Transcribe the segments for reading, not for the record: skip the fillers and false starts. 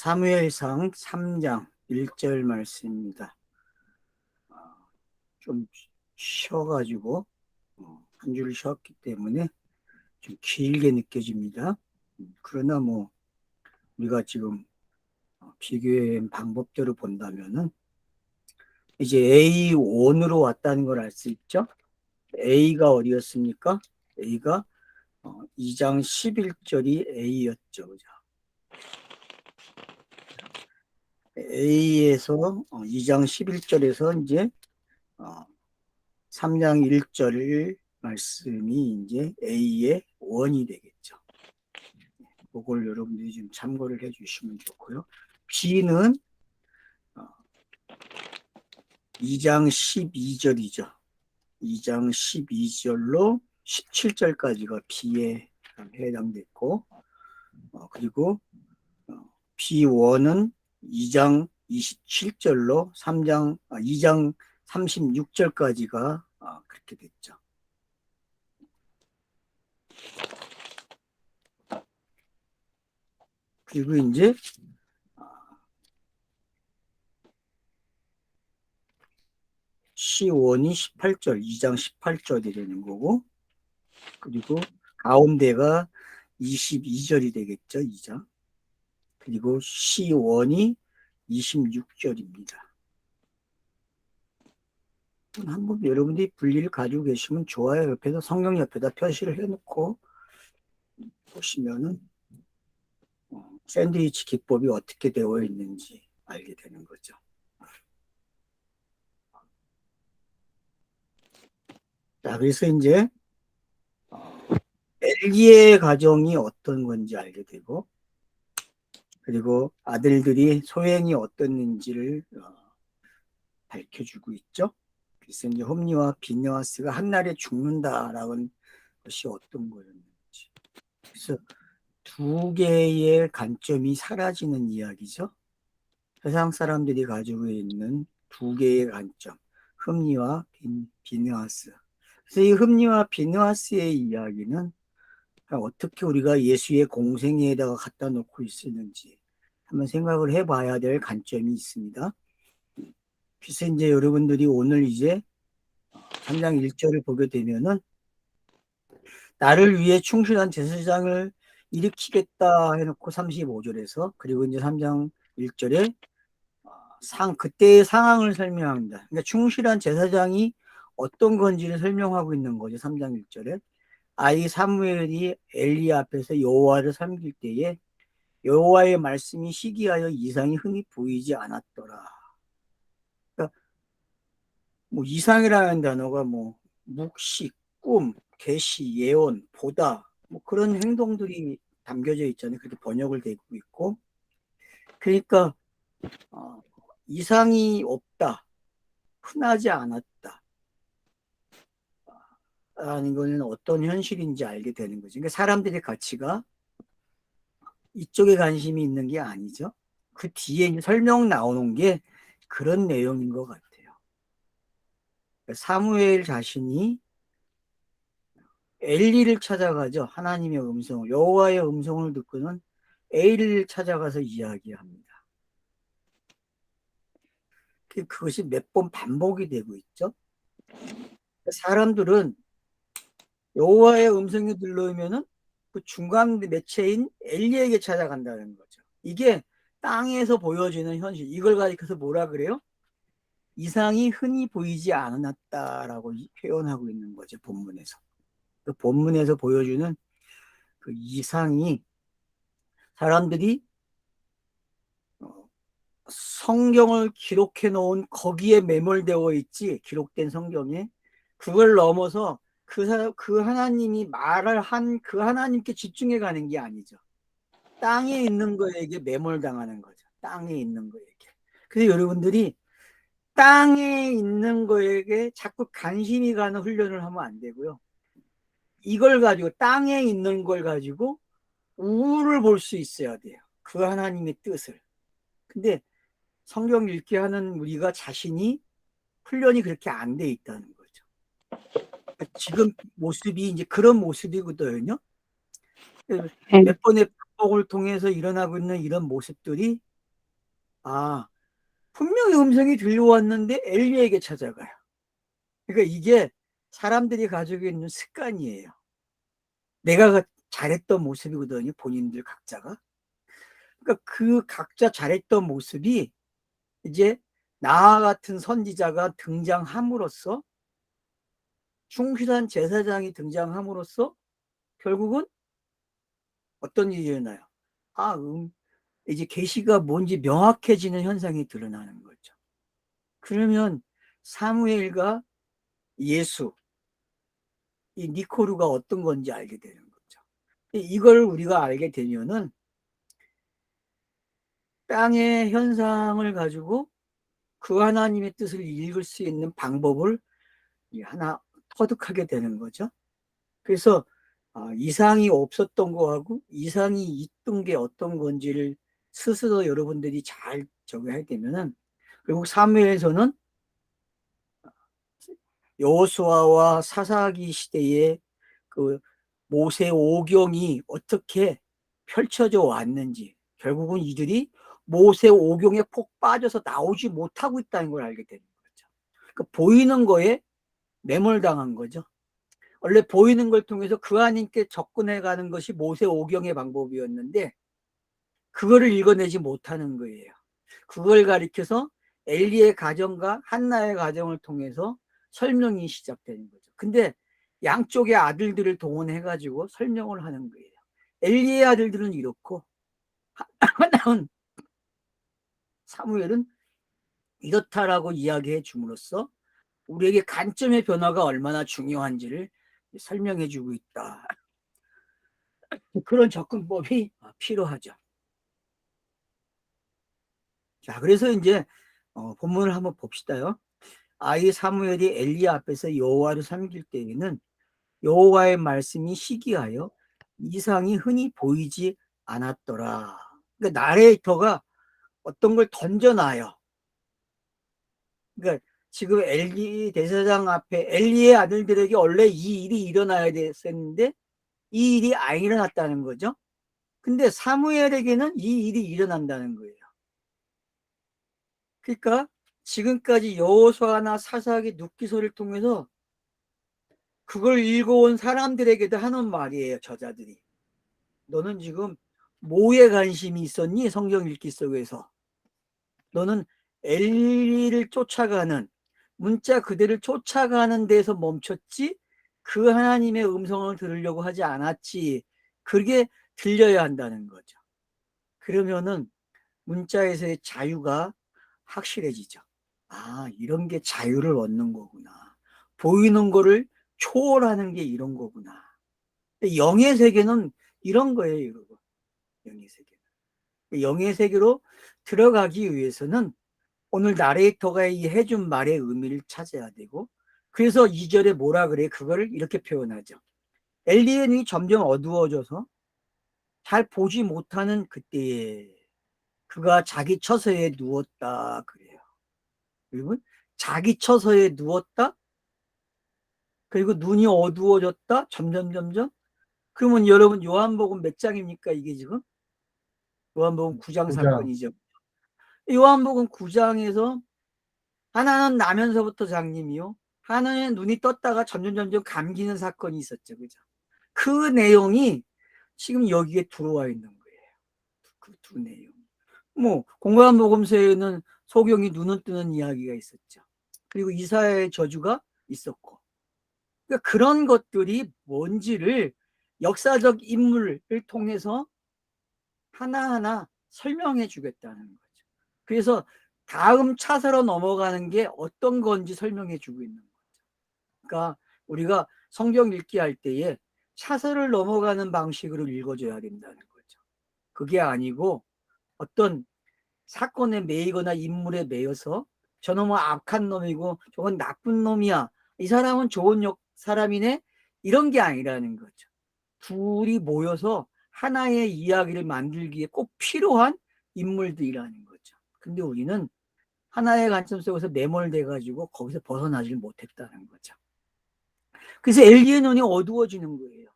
사무엘상 3장 1절 말씀입니다. 좀 쉬어가지고 한 줄 쉬었기 때문에 좀 길게 느껴집니다. 그러나 우리가 지금 비교의 방법대로 본다면은 이제 A1으로 왔다는 걸 알 수 있죠. A가 어디였습니까? A가 2장 11절이 A였죠. 그죠? A에서 2장 11절에서 이제 3장 1절 말씀이 이제 A의 원이 되겠죠. 그걸 여러분들이 좀 참고를 해주시면 좋고요. B는 2장 12절이죠. 2장 12절로 17절까지가 B에 해당됐고, 그리고 B1은 2장 27절로 2장 36절까지가 그렇게 됐죠. 그리고 이제 C1이 18절, 2장 18절이 되는 거고, 그리고 가운데가 22절이 되겠죠, 2장. 그리고 C1이 26절입니다. 한번 여러분들이 분리를 가지고 계시면 좋아요. 옆에서 성경 옆에다 표시를 해놓고 보시면은 샌드위치 기법이 어떻게 되어 있는지 알게 되는 거죠. 자, 그래서 이제 엘리의 가정이 어떤 건지 알게 되고, 그리고 아들들이 소행이 어떻는지를 밝혀주고 있죠. 그래서 이제 홈리와 비느하스가 한날에 죽는다라는 것이 어떤 거였는지. 그래서 두 개의 관점이 사라지는 이야기죠. 세상 사람들이 가지고 있는 두 개의 관점, 흠리와 비느하스. 그래서 이 흠리와 비느하스의 이야기는 어떻게 우리가 예수의 공생애에다가 갖다 놓고 있었는지 한번 생각을 해봐야 될 관점이 있습니다. 그래서 이제 여러분들이 오늘 이제 3장 1절을 보게 되면은 나를 위해 충실한 제사장을 일으키겠다 해놓고 35절에서 그리고 이제 3장 1절에 그때의 상황을 설명합니다. 그러니까 충실한 제사장이 어떤 건지를 설명하고 있는 거죠. 3장 1절에 아이 사무엘이 엘리 앞에서 여호와를 섬길 때에 여호와의 말씀이 시기하여 이상이 흔히 보이지 않았더라. 그러니까 이상이라는 단어가 묵시, 꿈, 계시, 예언, 보다 그런 행동들이 담겨져 있잖아요. 그렇게 번역을 되고 있고, 그러니까 이상이 없다, 흔하지 않았다 라는 거는 어떤 현실인지 알게 되는 거죠. 그러니까 사람들의 가치가 이쪽에 관심이 있는 게 아니죠. 그 뒤에 설명 나오는 게 그런 내용인 것 같아요. 사무엘 자신이 엘리를 찾아가죠. 하나님의 음성, 여호와의 음성을 듣고는 엘리를 찾아가서 이야기합니다. 그것이 몇 번 반복이 되고 있죠. 사람들은 여호와의 음성이 들려오면은 그 중간 매체인 엘리에게 찾아간다는 거죠. 이게 땅에서 보여지는 현실. 이걸 가리켜서 뭐라 그래요? 이상이 흔히 보이지 않았다라고 표현하고 있는 거죠. 본문에서. 그 본문에서 보여주는 그 이상이 사람들이 성경을 기록해 놓은 거기에 매몰되어 있지, 기록된 성경에 그걸 넘어서 그 하나님이 말을 한 그 하나님께 집중해 가는 게 아니죠. 땅에 있는 거에게 매몰당하는 거죠. 땅에 있는 거에게. 그래서 여러분들이 땅에 있는 거에게 자꾸 관심이 가는 훈련을 하면 안 되고요. 이걸 가지고 땅에 있는 걸 가지고 우를 볼 수 있어야 돼요. 그 하나님의 뜻을. 근데 성경 읽게 하는 우리가 자신이 훈련이 그렇게 안 돼 있다는 거죠. 지금 모습이 이제 그런 모습이거든요. 몇 번의 반복을 통해서 일어나고 있는 이런 모습들이 아, 분명히 음성이 들려왔는데 엘리에게 찾아가요. 그러니까 이게 사람들이 가지고 있는 습관이에요. 내가 잘했던 모습이거든요, 본인들 각자가. 그러니까 그 각자 잘했던 모습이 이제 나 같은 선지자가 등장함으로써, 충실한 제사장이 등장함으로써 결국은 어떤 일이 일어나요? 아, 이제 계시가 뭔지 명확해지는 현상이 드러나는 거죠. 그러면 사무엘과 예수, 이 니코르가 어떤 건지 알게 되는 거죠. 이걸 우리가 알게 되면은 땅의 현상을 가지고 그 하나님의 뜻을 읽을 수 있는 방법을 하나 터득하게 되는 거죠. 그래서 이상이 없었던 거하고 이상이 있던 게 어떤 건지를 스스로 여러분들이 잘 적용하게 되면은, 결국 사무엘에서는 여호수아와 사사기 시대에 그 모세 오경이 어떻게 펼쳐져 왔는지, 결국은 이들이 모세 오경에 폭 빠져서 나오지 못하고 있다는 걸 알게 되는 거죠. 그러니까 보이는 거에 매몰당한 거죠. 원래 보이는 걸 통해서 그 하나님께 접근해 가는 것이 모세 오경의 방법이었는데 그거를 읽어내지 못하는 거예요. 그걸 가리켜서 엘리의 가정과 한나의 가정을 통해서 설명이 시작되는 거죠. 근데 양쪽의 아들들을 동원해 가지고 설명을 하는 거예요. 엘리의 아들들은 이렇고 하나는, 사무엘은 이렇다라고 이야기해 줌으로써 우리에게 관점의 변화가 얼마나 중요한지를 설명해 주고 있다. 그런 접근법이 필요하죠. 자, 그래서 이제 본문을 한번 봅시다요. 아이 사무엘이 엘리 앞에서 여호와를 섬길 때에는 여호와의 말씀이 희귀하여 이상이 흔히 보이지 않았더라. 그러니까 나레이터가 어떤 걸 던져놔요. 그러니까 지금 엘리 대제사장 앞에 엘리의 아들들에게 원래 이 일이 일어나야 됐었는데 이 일이 안 일어났다는 거죠. 근데 사무엘에게는 이 일이 일어난다는 거예요. 그러니까 지금까지 여호수아나 사사기 눕기서를 통해서 그걸 읽어온 사람들에게도 하는 말이에요, 저자들이. 너는 지금 뭐에 관심이 있었니? 성경 읽기 속에서. 너는 엘리를 쫓아가는, 문자 그대를 쫓아가는 데서 멈췄지 그 하나님의 음성을 들으려고 하지 않았지. 그게 들려야 한다는 거죠. 그러면은 문자에서의 자유가 확실해지죠. 아, 이런 게 자유를 얻는 거구나. 보이는 거를 초월하는 게 이런 거구나. 영의 세계는 이런 거예요, 여러분. 영의 세계. 영의 세계로 들어가기 위해서는 오늘 나레이터가 해준 말의 의미를 찾아야 되고, 그래서 2절에 뭐라 그래? 그거를 이렇게 표현하죠. 엘리의 눈이 점점 어두워져서 잘 보지 못하는 그때에 그가 자기 처소에 누웠다 그래요. 여러분, 자기 처소에 누웠다, 그리고 눈이 어두워졌다, 점점. 그러면 여러분, 요한복음 몇 장입니까 이게 지금? 요한복음 9장 9장. 사건이죠. 요한복음 9장에서 하나는 나면서부터 장님이요, 하나는 눈이 떴다가 점점 감기는 사건이 있었죠. 그죠? 그 내용이 지금 여기에 들어와 있는 거예요. 그 두 내용. 뭐 공관복음서에는 소경이 눈을 뜨는 이야기가 있었죠. 그리고 이사야의 저주가 있었고. 그러니까 그런 것들이 뭔지를 역사적 인물을 통해서 하나하나 설명해 주겠다는 거죠. 그래서 다음 차세로 넘어가는 게 어떤 건지 설명해 주고 있는 거죠. 그러니까 우리가 성경 읽기 할 때에 차세를 넘어가는 방식으로 읽어줘야 된다는 거죠. 그게 아니고 어떤 사건에 매이거나 인물에 매여서 저놈은 악한 놈이고 저건 나쁜 놈이야, 이 사람은 좋은 사람이네, 이런 게 아니라는 거죠. 둘이 모여서 하나의 이야기를 만들기에 꼭 필요한 인물들이라는 거죠. 근데 우리는 하나의 관점 속에서 매몰돼 가지고 거기서 벗어나질 못했다는 거죠. 그래서 엘리의 눈이 어두워지는 거예요.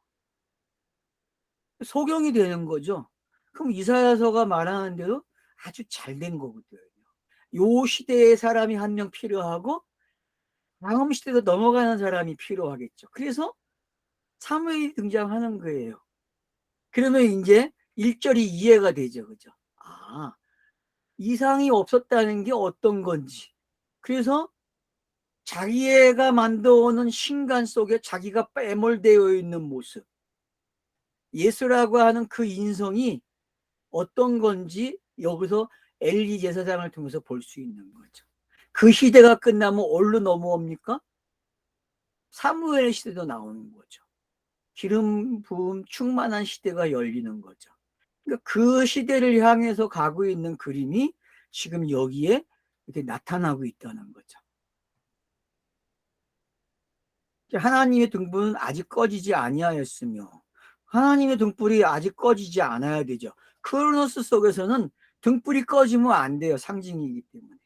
소경이 되는 거죠. 그럼 이사야서가 말하는 대로 아주 잘 된 거거든요. 요 시대의 사람이 한 명 필요하고 다음 시대도 넘어가는 사람이 필요하겠죠. 그래서 사무엘이 등장하는 거예요. 그러면 이제 1절이 이해가 되죠. 그죠? 아, 이상이 없었다는 게 어떤 건지. 그래서 자기가 만들어오는 신간 속에 자기가 빼몰되어 있는 모습. 예수라고 하는 그 인성이 어떤 건지 여기서 엘리 제사장을 통해서 볼 수 있는 거죠. 그 시대가 끝나면 어디로 넘어옵니까? 사무엘 시대도 나오는 거죠. 기름 부음 충만한 시대가 열리는 거죠. 그러니까 그 시대를 향해서 가고 있는 그림이 지금 여기에 이렇게 나타나고 있다는 거죠. 하나님의 등불은 아직 꺼지지 아니하였으며 하나님의 등불이 아직 꺼지지 않아야 되죠. 크로노스 속에서는 등불이 꺼지면 안 돼요. 상징이기 때문에.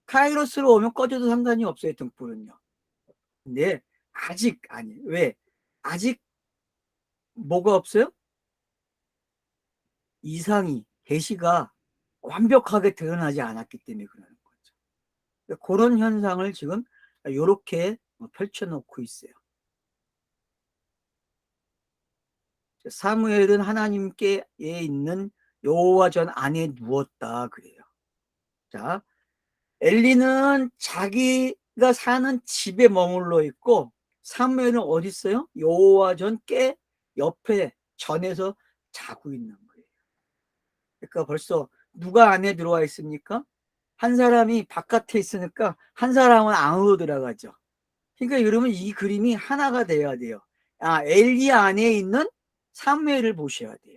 카이로스로 오면 꺼져도 상관이 없어요. 등불은요. 근데 아직 아니에요. 왜? 아직 뭐가 없어요? 이상이 계시가 완벽하게 드러나지 않았기 때문에 그러는 거죠. 그런 현상을 지금 이렇게 펼쳐놓고 있어요. 사무엘은 하나님께 있는 여호와 전 안에 누웠다 그래요. 자, 엘리는 자기가 사는 집에 머물러 있고 사무엘은 어디 있어요? 여호와 전 께 옆에 전에서 자고 있는 거예요. 그러니까 벌써 누가 안에 들어와 있습니까? 한 사람이 바깥에 있으니까 한 사람은 안으로 들어가죠. 그러니까 여러분 이 그림이 하나가 돼야 돼요. 아, 엘리 안에 있는 사무엘을 보셔야 돼요.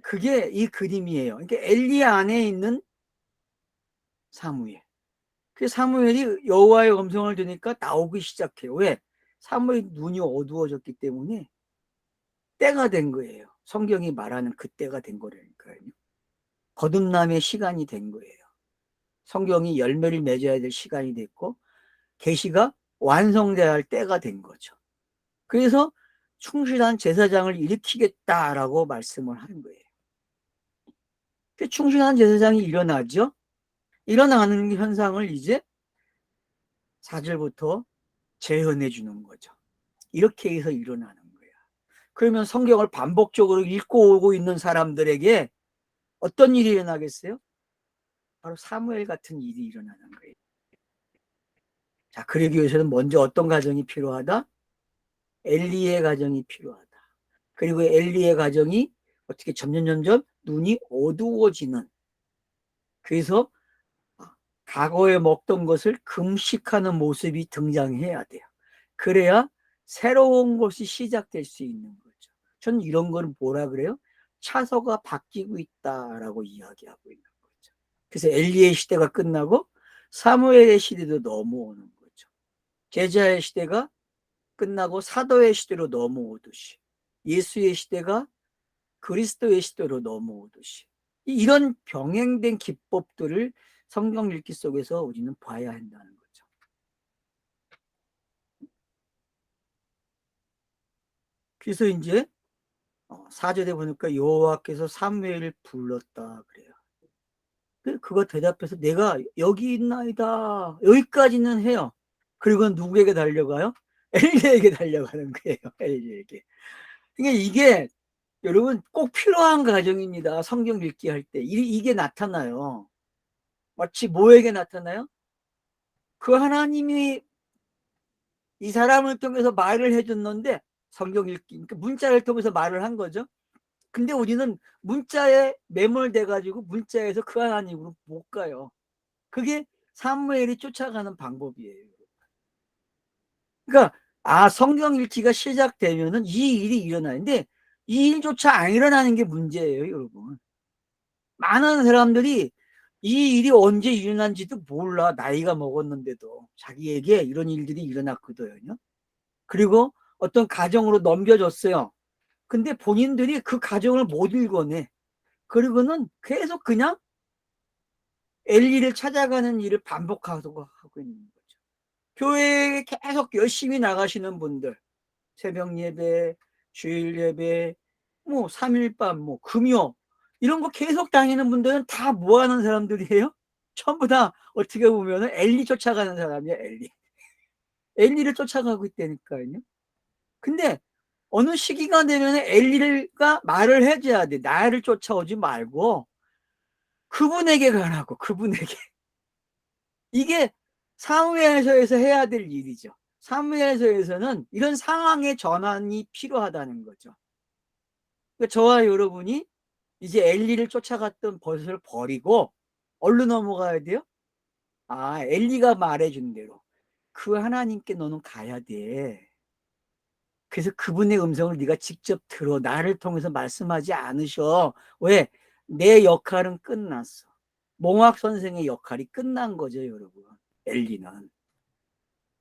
그게 이 그림이에요. 그러니까 엘리 안에 있는 사무엘. 그 사무엘이 여호와의 음성을 들으니까 나오기 시작해요. 왜? 사무엘 눈이 어두워졌기 때문에 때가 된 거예요. 성경이 말하는 그 때가 된 거라니까요. 거듭남의 시간이 된 거예요. 성경이 열매를 맺어야 될 시간이 됐고 계시가 완성돼야 할 때가 된 거죠. 그래서 충실한 제사장을 일으키겠다라고 말씀을 하는 거예요. 그 충실한 제사장이 일어나죠. 일어나는 현상을 이제 4절부터 재현해 주는 거죠. 이렇게 해서 일어나는 거예요. 그러면 성경을 반복적으로 읽고 오고 있는 사람들에게 어떤 일이 일어나겠어요? 바로 사무엘 같은 일이 일어나는 거예요. 자, 그러기 위해서는 먼저 어떤 가정이 필요하다? 엘리의 가정이 필요하다. 그리고 엘리의 가정이 어떻게 점점 눈이 어두워지는, 그래서 과거에 먹던 것을 금식하는 모습이 등장해야 돼요. 그래야 새로운 것이 시작될 수 있는 거죠. 저는 이런 걸 뭐라 그래요? 차서가 바뀌고 있다라고 이야기하고 있는 거죠. 그래서 엘리의 시대가 끝나고 사무엘의 시대도 넘어오는 거죠. 제자의 시대가 끝나고 사도의 시대로 넘어오듯이 예수의 시대가 그리스도의 시대로 넘어오듯이 이런 병행된 기법들을 성경 읽기 속에서 우리는 봐야 한다는 거죠. 그래서 이제 4절에 보니까 여호와께서 사무엘을 불렀다 그래요. 그거 대답해서 내가 여기 있나이다. 여기까지는 해요. 그리고 누구에게 달려가요? 엘리에게 달려가는 거예요. 엘리에게. 그러니까 이게 여러분 꼭 필요한 과정입니다. 성경 읽기 할 때. 이게 나타나요. 마치 뭐에게 나타나요? 그 하나님이 이 사람을 통해서 말을 해줬는데 성경 읽기, 그러니까 문자를 통해서 말을 한 거죠. 근데 우리는 문자에 매몰돼 가지고 문자에서 그 하나님으로 못 가요. 그게 사무엘이 쫓아가는 방법이에요. 그러니까 성경 읽기가 시작되면은 이 일이 일어나는데 이 일조차 안 일어나는 게 문제예요, 여러분. 많은 사람들이 이 일이 언제 일어난지도 몰라. 나이가 먹었는데도 자기에게 이런 일들이 일어났거든요. 그리고 어떤 가정으로 넘겨줬어요. 근데 본인들이 그 가정을 못 읽어내. 그리고는 계속 그냥 엘리를 찾아가는 일을 반복하고 있는 거죠. 교회에 계속 열심히 나가시는 분들, 새벽 예배, 주일 예배, 뭐 3일밤, 뭐 금요, 이런 거 계속 다니는 분들은 다 뭐 하는 사람들이에요? 전부 다 어떻게 보면은 엘리 쫓아가는 사람이야, 엘리. 엘리를 쫓아가고 있다니까요. 근데 어느 시기가 되면 엘리가 말을 해줘야 돼. 나를 쫓아오지 말고 그분에게 가라고, 그분에게. 이게 사무엘서에서 해야 될 일이죠. 사무엘서에서는 이런 상황의 전환이 필요하다는 거죠. 그러니까 저와 여러분이 이제 엘리를 쫓아갔던 버릇을 버리고 얼른 넘어가야 돼요? 아, 엘리가 말해준 대로 그 하나님께 너는 가야 돼. 그래서 그분의 음성을 네가 직접 들어. 나를 통해서 말씀하지 않으셔. 왜? 내 역할은 끝났어. 몽학 선생의 역할이 끝난 거죠, 여러분. 엘리는.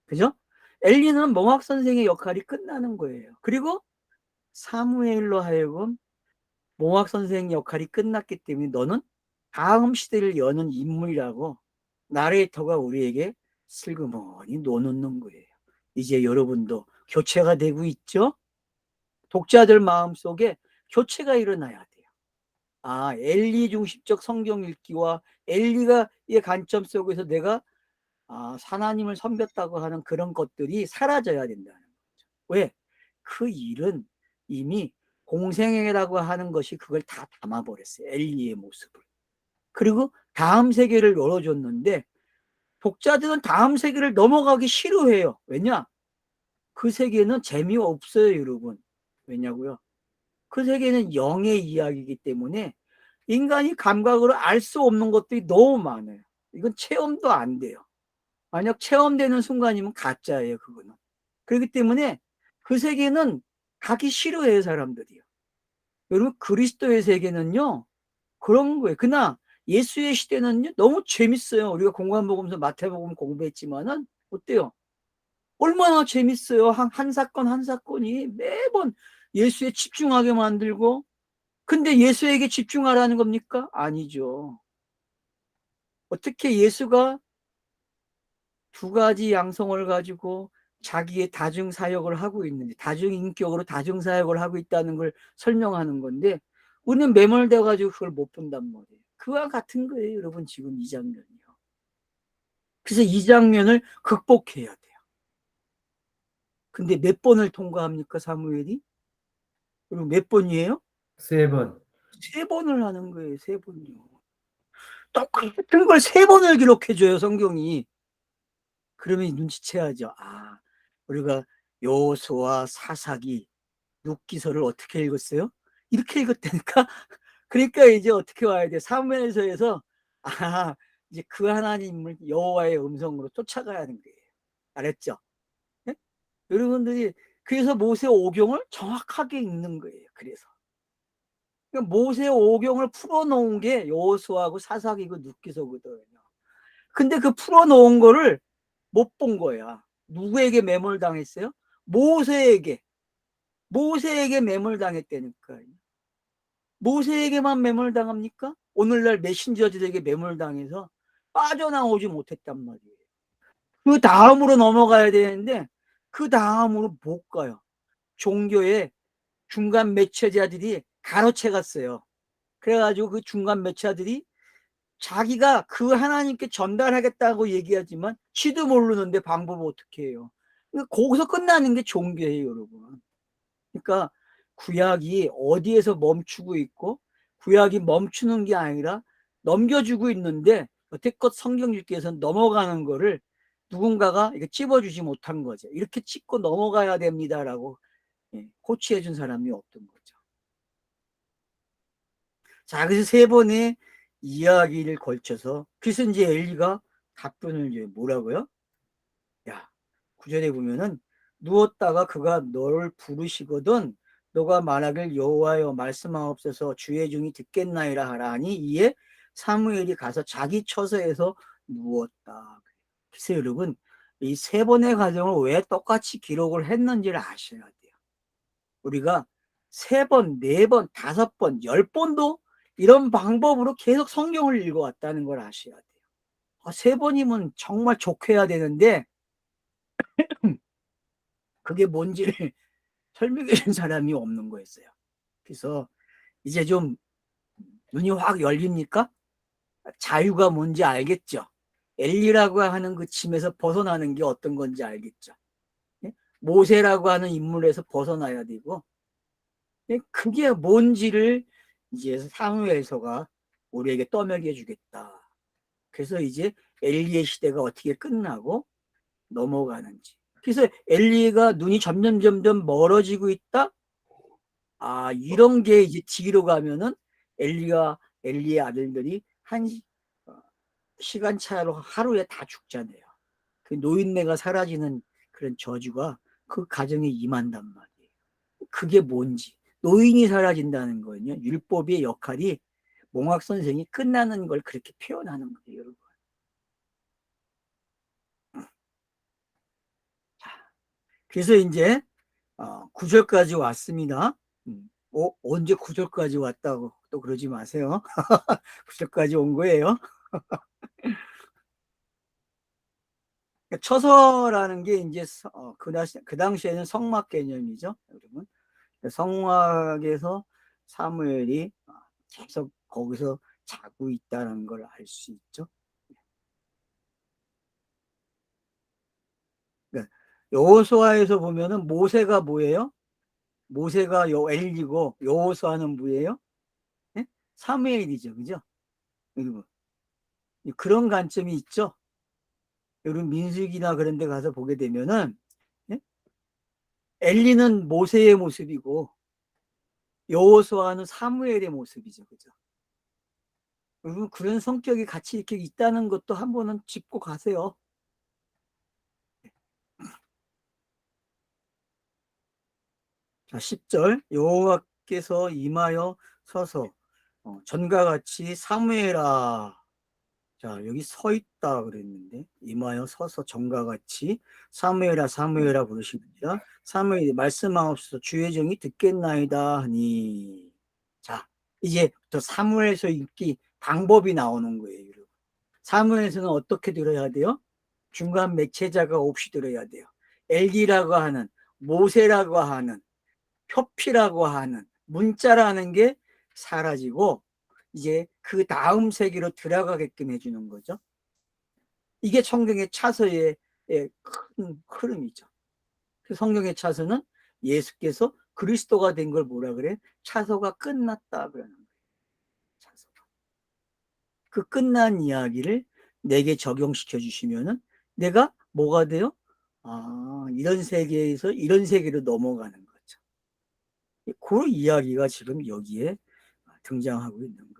그죠? 엘리는 몽학 선생의 역할이 끝나는 거예요. 그리고 사무엘로 하여금 몽학 선생 역할이 끝났기 때문에 너는 다음 시대를 여는 인물이라고 나레이터가 우리에게 슬그머니 놓는 거예요. 이제 여러분도 교체가 되고 있죠? 독자들 마음속에 교체가 일어나야 돼요. 아, 엘리 중심적 성경 읽기와 엘리가의 관점 속에서 내가 하나님을 섬겼다고 하는 그런 것들이 사라져야 된다는 거죠. 왜? 그 일은 이미 공생애라고 하는 것이 그걸 다 담아버렸어요. 엘리의 모습을. 그리고 다음 세계를 열어줬는데 독자들은 다음 세계를 넘어가기 싫어해요. 왜냐? 그 세계는 재미없어요, 여러분. 왜냐고요? 그 세계는 영의 이야기이기 때문에 인간이 감각으로 알 수 없는 것들이 너무 많아요. 이건 체험도 안 돼요. 만약 체험되는 순간이면 가짜예요, 그거는. 그렇기 때문에 그 세계는 가기 싫어해요, 사람들이요. 여러분, 그리스도의 세계는요, 그런 거예요. 그러나 예수의 시대는요, 너무 재밌어요. 우리가 공관복음서 마태복음 공부했지만은, 어때요? 얼마나 재밌어요. 한 사건 한 사건이 매번 예수에 집중하게 만들고, 근데 예수에게 집중하라는 겁니까? 아니죠. 어떻게 예수가 두 가지 양성을 가지고 자기의 다중사역을 하고 있는지, 다중인격으로 다중사역을 하고 있다는 걸 설명하는 건데, 우리는 매몰돼가지고 그걸 못 본단 말이에요. 그와 같은 거예요, 여러분, 지금 이 장면이요. 그래서 이 장면을 극복해야 돼요. 근데 몇 번을 통과합니까, 사무엘이? 그리고 몇 번이에요? 3번. 3번을 하는 거예요, 3번이요. 똑같은 걸 3번을 기록해줘요, 성경이. 그러면 눈치채야죠. 아, 우리가 여호수아, 사사기, 룻기서를 어떻게 읽었어요? 이렇게 읽었다니까. 그러니까 이제 어떻게 와야 돼? 사무엘서에서 이제 그 하나님을 여호와의 음성으로 쫓아가야 하는 거예요. 알았죠? 네? 여러분들이 그래서 모세 오경을 정확하게 읽는 거예요. 그래서 그러니까 모세 오경을 풀어놓은 게 여호수아하고 사사기고 룻기서거든요. 근데 그 풀어놓은 거를 못 본 거야. 누구에게 매몰당했어요? 모세에게. 모세에게 매몰당했다니까. 모세에게만 매몰당합니까? 오늘날 메신저들에게 매몰당해서 빠져나오지 못했단 말이에요. 그 다음으로 넘어가야 되는데 그 다음으로 못 가요. 종교의 중간 매체자들이 가로채 갔어요. 그래가지고 그 중간 매체자들이 자기가 그 하나님께 전달하겠다고 얘기하지만 지도 모르는데 방법을 어떻게 해요? 거기서 끝나는 게 종교예요, 여러분. 그러니까 구약이 어디에서 멈추고 있고 구약이 멈추는 게 아니라 넘겨주고 있는데 여태껏 성경 읽기에서는 넘어가는 거를 누군가가 이렇게 찝어주지 못한 거죠. 이렇게 짚고 넘어가야 됩니다라고 코치해준 사람이 없던 거죠. 자, 그래서 3번의 이야기를 걸쳐서 그래서 이제 엘리가 답변을 이제 뭐라고요? 야, 9절에 보면은 누웠다가 그가 너를 부르시거든 너가 말하길 여호와여 말씀하옵소서 주의 종이 듣겠나이라 하라 하니 이에 사무엘이 가서 자기 처소에서 누웠다. 그래서 여러분 이 3번의 과정을 왜 똑같이 기록을 했는지를 아셔야 돼요. 우리가 3번, 4번, 5번, 10번도 이런 방법으로 계속 성경을 읽어왔다는 걸 아셔야 돼요. 3번이면 정말 좋게해야 되는데 그게 뭔지를 설명해 준 사람이 없는 거였어요. 그래서 이제 좀 눈이 확 열립니까? 자유가 뭔지 알겠죠? 엘리라고 하는 그 짐에서 벗어나는 게 어떤 건지 알겠죠? 예? 모세라고 하는 인물에서 벗어나야 되고, 예? 그게 뭔지를 이제 사무엘서가 우리에게 떠먹여 주겠다. 그래서 이제 엘리의 시대가 어떻게 끝나고 넘어가는지. 그래서 엘리가 눈이 점점 멀어지고 있다. 아, 이런 게 이제 뒤로 가면은 엘리의 아들들이 한 시간 차로 하루에 다 죽잖아요. 그 노인네가 사라지는 그런 저주가 그 가정에 임한단 말이에요. 그게 뭔지. 노인이 사라진다는 거는요. 율법의 역할이 몽학 선생이 끝나는 걸 그렇게 표현하는 거예요, 여러분. 자, 그래서 이제 9절까지 왔습니다. 언제 9절까지 왔다고 또 그러지 마세요. 9절까지 온 거예요. 처서라는 게 이제 그 당시에는 성막 개념이죠, 여러분. 성막에서 사무엘이 계속 거기서 자고 있다는 걸 알 수 있죠. 그러니까 여호수아에서 보면은 모세가 뭐예요? 모세가 엘리고 여호수아는 뭐예요? 네? 사무엘이죠, 그죠? 여러분 그런 관점이 있죠. 여러분 민수기나 그런 데 가서 보게 되면은 예? 엘리는 모세의 모습이고 여호수아는 사무엘의 모습이죠. 그죠? 여러분 그런 성격이 같이 이렇게 있다는 것도 한 번은 짚고 가세요. 자, 10절 여호와께서 임하여 서서 전과 같이 사무엘아. 자, 여기 서 있다 그랬는데 임하여 서서 전과 같이 사무엘아 사무엘아 부르십니다. 사무엘이 말씀하옵소서 주의 종이 듣겠나이다 하니. 자, 이제 또 사무엘서 읽기 방법이 나오는 거예요. 사무엘서는 어떻게 들어야 돼요? 중간 매체자가 없이 들어야 돼요. 엘리라고 하는 모세라고 하는 표피라고 하는 문자라는 게 사라지고 이제 그 다음 세계로 들어가게끔 해주는 거죠. 이게 성경의 차서의 큰 흐름이죠. 그 성경의 차서는 예수께서 그리스도가 된 걸 뭐라 그래? 차서가 끝났다 그러는 거예요. 차서가. 그 끝난 이야기를 내게 적용시켜 주시면은 내가 뭐가 돼요? 아, 이런 세계에서 이런 세계로 넘어가는 거죠. 그 이야기가 지금 여기에 등장하고 있는 거예요.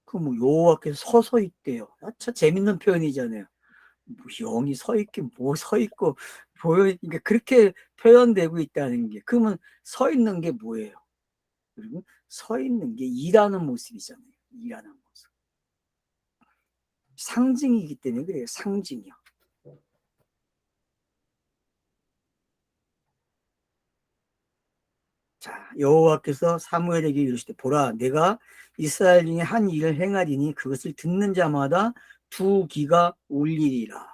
그 뭐 여호와께서 서서 있대요. 참 재밌는 표현이잖아요. 뭐 영이 서 있긴 뭐 서 있고 보여, 그러니까 그렇게 표현되고 있다는 게 그러면 서 있는 게 뭐예요? 그리고 서 있는 게 일하는 모습이잖아요. 일하는 모습. 상징이기 때문에 그래요. 상징이요. 자, 여호와께서 사무엘에게 이르시되 보라 내가 이스라엘 중에 한 일을 행하리니 그것을 듣는 자마다 두 귀가 울리리라.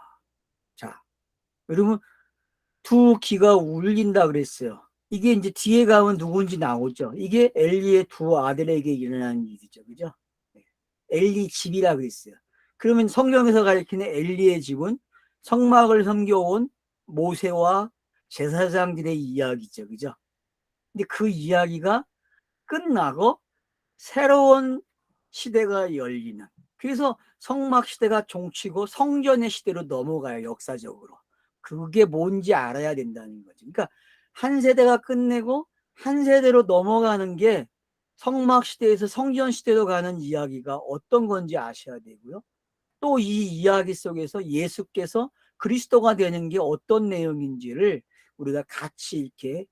자, 여러분 두 귀가 울린다 그랬어요. 이게 이제 뒤에 가면 누군지 나오죠. 이게 엘리의 두 아들에게 일어난 일이죠. 그죠? 엘리 집이라 그랬어요. 그러면 성경에서 가리키는 엘리의 집은 성막을 섬겨온 모세와 제사장들의 이야기죠. 그죠? 근데 그 이야기가 끝나고 새로운 시대가 열리는. 그래서 성막 시대가 종치고 성전의 시대로 넘어가요, 역사적으로. 그게 뭔지 알아야 된다는 거죠. 그러니까 한 세대가 끝내고 한 세대로 넘어가는 게 성막 시대에서 성전 시대로 가는 이야기가 어떤 건지 아셔야 되고요. 또 이 이야기 속에서 예수께서 그리스도가 되는 게 어떤 내용인지를 우리가 같이 이렇게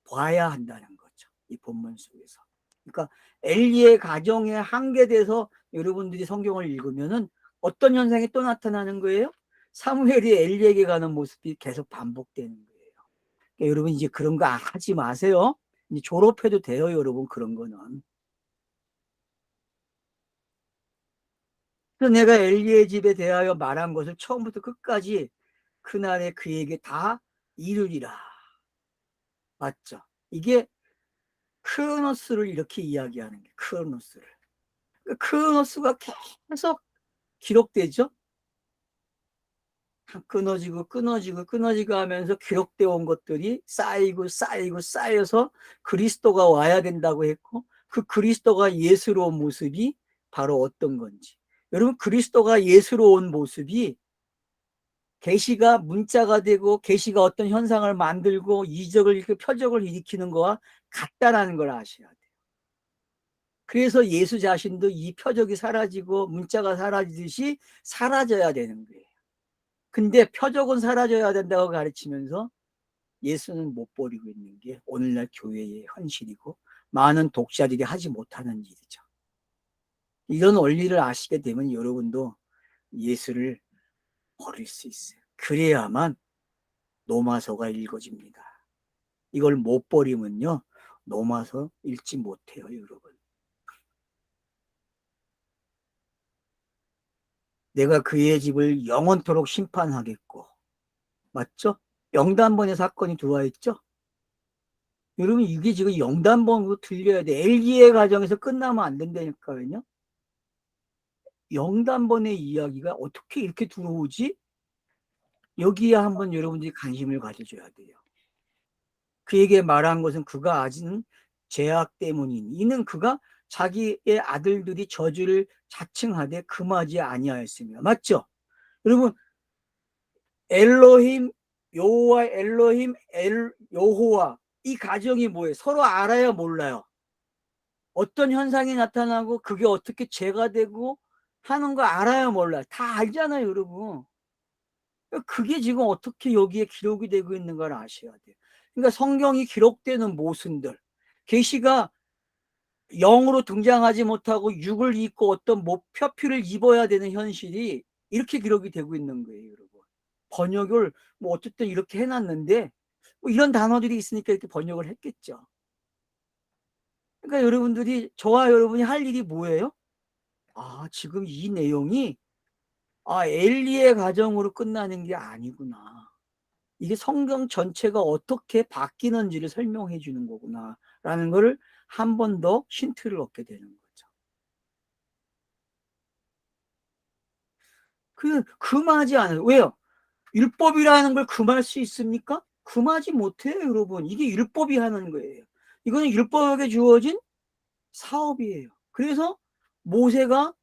봐야 한다는 거죠. 이 본문 속에서. 그러니까 엘리의 가정에 한계돼서 여러분들이 성경을 읽으면은 어떤 현상이 또 나타나는 거예요? 사무엘이 엘리에게 가는 모습이 계속 반복되는 거예요. 그러니까 여러분 이제 그런 거 하지 마세요. 이제 졸업해도 돼요, 여러분 그런 거는. 그래서 내가 엘리의 집에 대하여 말한 것을 처음부터 끝까지 그날에 그에게 다 이르리라. 맞죠? 이게 크로노스를 이렇게 이야기하는 게 크로노스를. 크로노스가 계속 기록되죠. 끊어지고 끊어지고 끊어지고 하면서 기록되어 온 것들이 쌓이고 쌓이고 쌓여서 그리스도가 와야 된다고 했고, 그 그리스도가 예수로 온 모습이 바로 어떤 건지. 여러분, 그리스도가 예수로 온 모습이 계시가 문자가 되고 계시가 어떤 현상을 만들고 이적을 일으키고 표적을 일으키는 거와 같다라는 걸 아셔야 돼요. 그래서 예수 자신도 이 표적이 사라지고 문자가 사라지듯이 사라져야 되는 거예요. 근데 표적은 사라져야 된다고 가르치면서 예수는 못 버리고 있는 게 오늘날 교회의 현실이고 많은 독자들이 하지 못하는 일이죠. 이런 원리를 아시게 되면 여러분도 예수를 버릴 수 있어요. 그래야만 로마서가 읽어집니다. 이걸 못 버리면요, 로마서 읽지 못해요, 여러분. 내가 그의 집을 영원토록 심판하겠고, 맞죠? 영단번의 사건이 들어와 있죠? 여러분, 이게 지금 영단번으로 들려야 돼. 엘기의 가정에서 끝나면 안 된다니까요. 영단번의 이야기가 어떻게 이렇게 들어오지? 여기에 한번 여러분들이 관심을 가져줘야 돼요. 그에게 말한 것은 그가 아진 죄악 때문이니, 이는 그가 자기의 아들들이 저주를 자칭하되 금하지 아니하였습니다. 맞죠? 여러분, 엘로힘, 여호와, 엘로힘, 여호와, 이 가정이 뭐예요? 서로 알아요, 몰라요? 어떤 현상이 나타나고 그게 어떻게 죄가 되고 하는 거 알아요, 몰라요? 다 알잖아요, 여러분. 그게 지금 어떻게 여기에 기록이 되고 있는 걸 아셔야 돼요. 그러니까 성경이 기록되는 모순들, 계시가 영으로 등장하지 못하고 육을 입고 어떤 표피를 입어야 되는 현실이 이렇게 기록이 되고 있는 거예요, 여러분. 번역을 뭐 어쨌든 이렇게 해놨는데 뭐 이런 단어들이 있으니까 이렇게 번역을 했겠죠. 그러니까 여러분들이, 저와 여러분이 할 일이 뭐예요? 아, 지금 이 내용이 엘리의 가정으로 끝나는 게 아니구나. 이게 성경 전체가 어떻게 바뀌는지를 설명해 주는 거구나 라는 거를 한 번 더 힌트를 얻게 되는 거죠. 금하지 않아요. 왜요? 율법이라는 걸 금할 수 있습니까? 금하지 못해요, 여러분. 이게 율법이 하는 거예요. 이거는 율법에게 주어진 사업이에요. 그래서 모세가,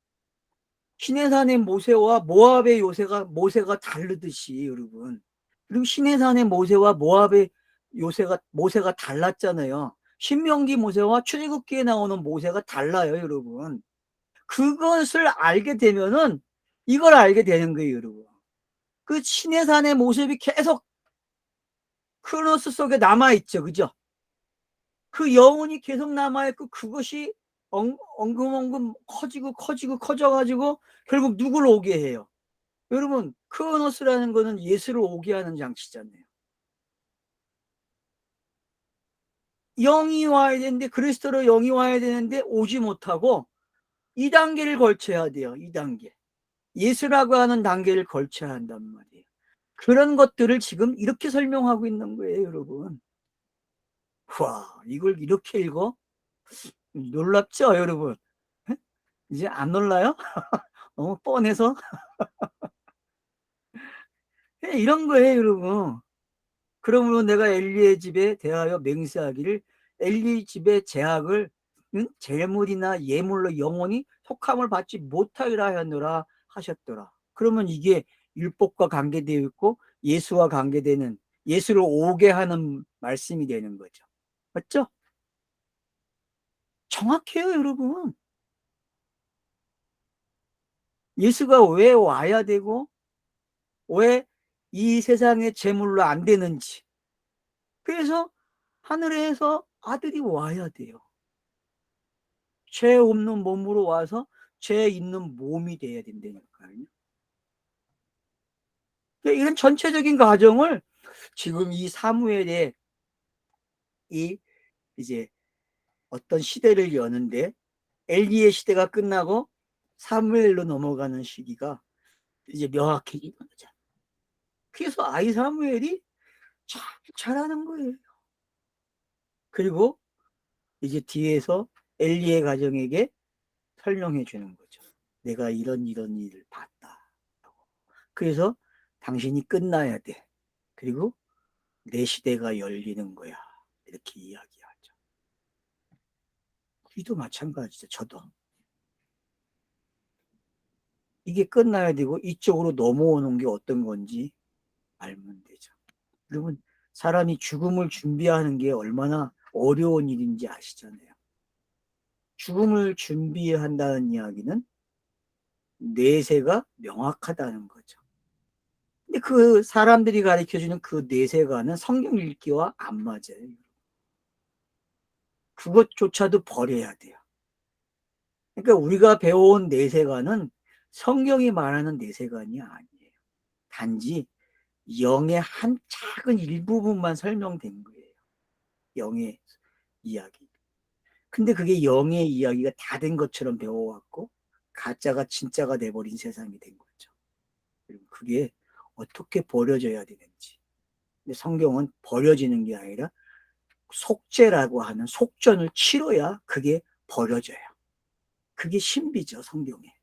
시내산의 모세와 모압의 모세가 다르듯이, 여러분. 그리고 시내산의 모세와 모압의 모세가 달랐잖아요. 신명기 모세와 출애굽기에 나오는 모세가 달라요, 여러분. 그것을 알게 되면은 이걸 알게 되는 거예요, 여러분. 그 시내산의 모습이 계속 크로노스 속에 남아있죠, 그죠? 그 여운이 계속 남아있고 그것이 엉금엉금 커지고 커지고 커져가지고 결국 누굴 오게 해요? 여러분, 크로노스라는 거는 예수를 오게 하는 장치잖아요. 영이 와야 되는데, 그리스도로 영이 와야 되는데 오지 못하고 2단계를 걸쳐야 돼요. 2단계. 예수라고 하는 단계를 걸쳐야 한단 말이에요. 그런 것들을 지금 이렇게 설명하고 있는 거예요, 여러분. 와, 이걸 이렇게 읽어? 놀랍죠, 여러분? 이제 안 놀라요? 너무 뻔해서? 이런 거예요, 여러분. 그러므로 내가 엘리의 집에 대하여 맹세하기를, 엘리 집의 제약을 재물이나 예물로 영원히 속함을 받지 못하리라 하였노라 하셨더라. 그러면 이게 율법과 관계되어 있고 예수와 관계되는, 예수를 오게 하는 말씀이 되는 거죠. 맞죠? 정확해요, 여러분. 예수가 왜 와야 되고 왜 이 세상의 제물로 안 되는지. 그래서 하늘에서 아들이 와야 돼요. 죄 없는 몸으로 와서 죄 있는 몸이 돼야 된다니까요. 이런 전체적인 과정을 지금 이 사무엘의 이 이제 어떤 시대를 여는데, 엘리의 시대가 끝나고 사무엘로 넘어가는 시기가 이제 명확해지는 거죠. 그래서 아이 사무엘이 참 잘하는 거예요. 그리고 이제 뒤에서 엘리의 가정에게 설명해 주는 거죠. 내가 이런 일을 봤다. 그래서 당신이 끝나야 돼. 그리고 내 시대가 열리는 거야. 이렇게 이야기하죠. 우리도 마찬가지죠. 저도. 이게 끝나야 되고 이쪽으로 넘어오는 게 어떤 건지 알면 되죠. 그러면 사람이 죽음을 준비하는 게 얼마나 어려운 일인지 아시잖아요. 죽음을 준비한다는 이야기는 내세가 명확하다는 거죠. 근데 그 사람들이 가르쳐주는 그 내세관은 성경 읽기와 안 맞아요. 그것조차도 버려야 돼요. 그러니까 우리가 배워온 내세관은 성경이 말하는 내세관이 아니에요. 단지 영의 한 작은 일부분만 설명된 거예요. 영의 이야기. 근데 그게 영의 이야기가 다 된 것처럼 배워왔고 가짜가 진짜가 돼버린 세상이 된 거죠. 그리고 그게 어떻게 버려져야 되는지. 근데 성경은 버려지는 게 아니라 속죄라고 하는 속전을 치러야 그게 버려져요. 그게 신비죠, 성경에.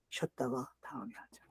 쉬었다가 다음에 하자.